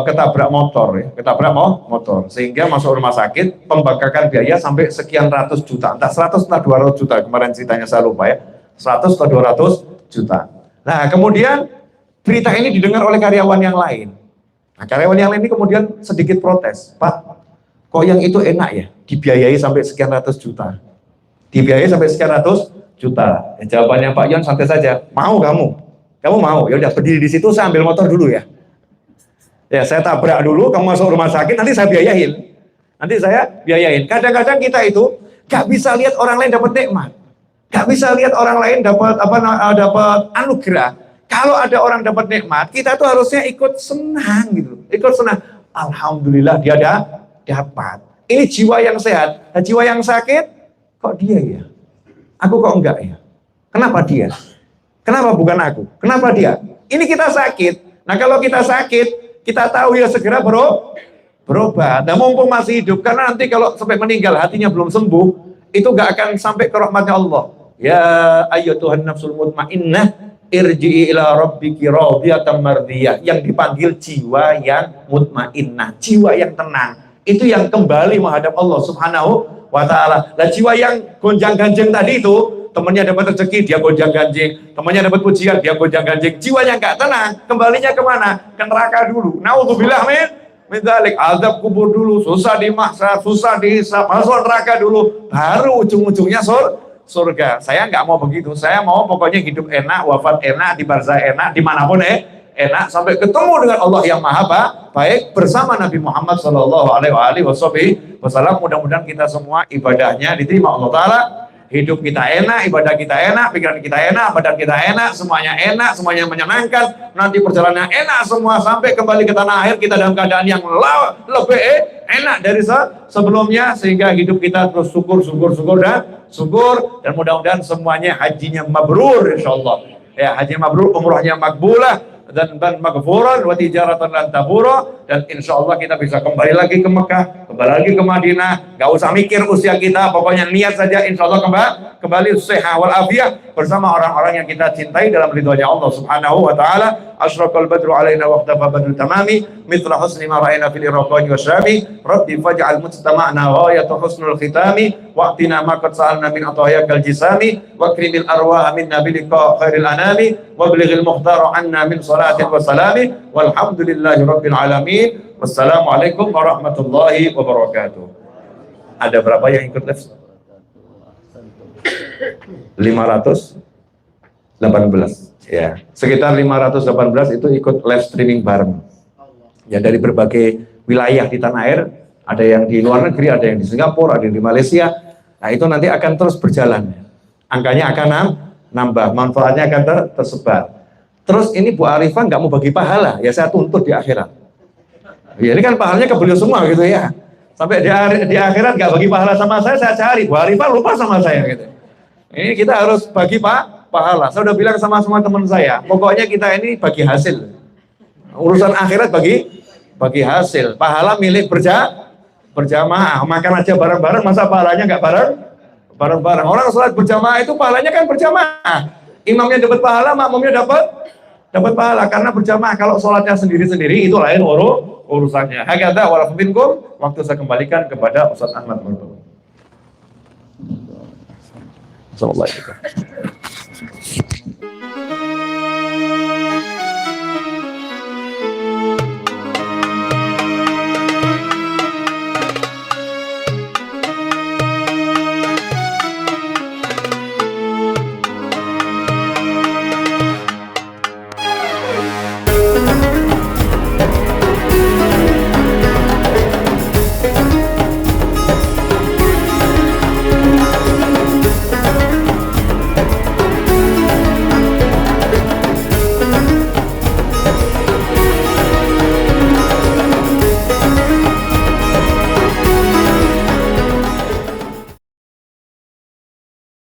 ketabrak motor, ya, ketabrak motor, sehingga masuk rumah sakit, pembengkakan biaya sampai sekian ratus juta, entah 100 entah 200 juta, kemarin ceritanya saya lupa ya, 100 atau 200 juta. Nah, kemudian berita ini didengar oleh karyawan yang lain. Nah, karyawan yang lain ini kemudian sedikit protes, Pak, kok yang itu enak ya, dibiayai sampai sekian ratus juta, dibiayai sampai sekian ratus juta. Ya, jawabannya Pak Yon santai saja, mau kamu mau, ya udah berdiri di situ, saya ambil motor dulu ya. Ya, saya tabrak dulu, kamu masuk rumah sakit, nanti saya biayain. Kadang-kadang kita itu gak bisa lihat orang lain dapat nikmat, gak bisa lihat orang lain dapat dapat anugerah. Kalau ada orang dapat nikmat, kita tuh harusnya ikut senang gitu, ikut senang. Alhamdulillah dia dapat. Ini jiwa yang sehat. Nah, jiwa yang sakit, kok dia ya? Aku kok enggak ya? Kenapa dia? Kenapa bukan aku? Kenapa dia? Ini kita sakit. Nah, kalau kita sakit, kita tahu ya segera berobat. Nah, mumpung masih hidup, karena nanti kalau sampai meninggal hatinya belum sembuh, itu gak akan sampai ke rahmatnya Allah. Ya ayyatuhan nafsul mutmainnah, irji'i ila rabbiki radiyatan mardiyah. Yang dipanggil jiwa yang mutmainnah, jiwa yang tenang. Itu yang kembali menghadap Allah Subhanahu wa ta'ala. Nah, jiwa yang gonjang-ganjing tadi itu, temannya dapat rezeki, dia gonjang-ganjing, temannya dapat pujian, dia gonjang-ganjing. Jiwanya nggak tenang, kembalinya kemana? Ke neraka dulu. Naudzubillah min dzalik, azab kubur dulu, susah dimaksud, susah dihisab, masuk neraka dulu, baru ujung-ujungnya surga. Saya nggak mau begitu, saya mau pokoknya hidup enak, wafat enak, di barzah enak, dimanapun enak, sampai ketemu dengan Allah yang maha baik bersama Nabi Muhammad SAW. Mudah-mudahan kita semua ibadahnya diterima Allah Ta'ala. Hidup kita enak, ibadah kita enak, pikiran kita enak, badan kita enak, semuanya menyenangkan. Nanti perjalanan enak semua sampai kembali ke tanah air kita dalam keadaan yang lebih enak dari sebelumnya, sehingga hidup kita terus syukur dan mudah-mudahan semuanya hajinya mabrur insyaallah. Ya, hajinya mabrur, umrohnya makbulah, dan maghfuran wa tijaratan lan tabura, dan insyaallah kita bisa kembali lagi ke Mekah, kembali lagi ke Madinah, gak usah mikir usia kita, pokoknya niat saja, insyaallah kembali sehat wal afiyah bersama orang-orang yang kita cintai dalam ridhonya Allah Subhanahu wa ta'ala. Asyraqal badru alaina wa ikhtafa badru tamami mithla husni ma ra'ayna fil iraqani wasyami rabbi faj'al mustama'na ghayatu husnul khitami waqtina ma qad sa'alna min atayakal jisami wa krimil arwah minna bi liqa khairil anami wa blighil muhtara anna min salatin wa salami walhamdulillahi rabbil alamin. Wassalamualaikum warahmatullahi wabarakatuh. Ada berapa yang ikut live? 518 ya, sekitar 518 itu ikut live streaming bareng ya, dari berbagai wilayah di tanah air. Ada yang di luar negeri, ada yang di Singapura, ada yang di Malaysia. Nah, itu nanti akan terus berjalan, angkanya akan nambah, manfaatnya akan tersebar. Terus ini Bu Arifah nggak mau bagi pahala, ya saya tuntut di akhirat ya, ini kan pahalanya ke beliau semua gitu ya, sampai di akhirat nggak bagi pahala sama saya cari Bu Arifah lupa sama saya gitu. Ini kita harus bagi pahala. Saya udah bilang sama semua teman saya, pokoknya kita ini bagi hasil. Urusan akhirat bagi hasil. Pahala milik berjamaah. Makan aja bareng-bareng, masa pahalanya nggak bareng-bareng? Orang sholat berjamaah itu pahalanya kan berjamaah. Imamnya dapat pahala, makmumnya dapat pahala karena berjamaah. Kalau sholatnya sendiri-sendiri itu lain urusannya. Hakadha walakum minkum. Waktu saya kembalikan kepada Ustaz Ahmad Murtala. Assalamualaikum.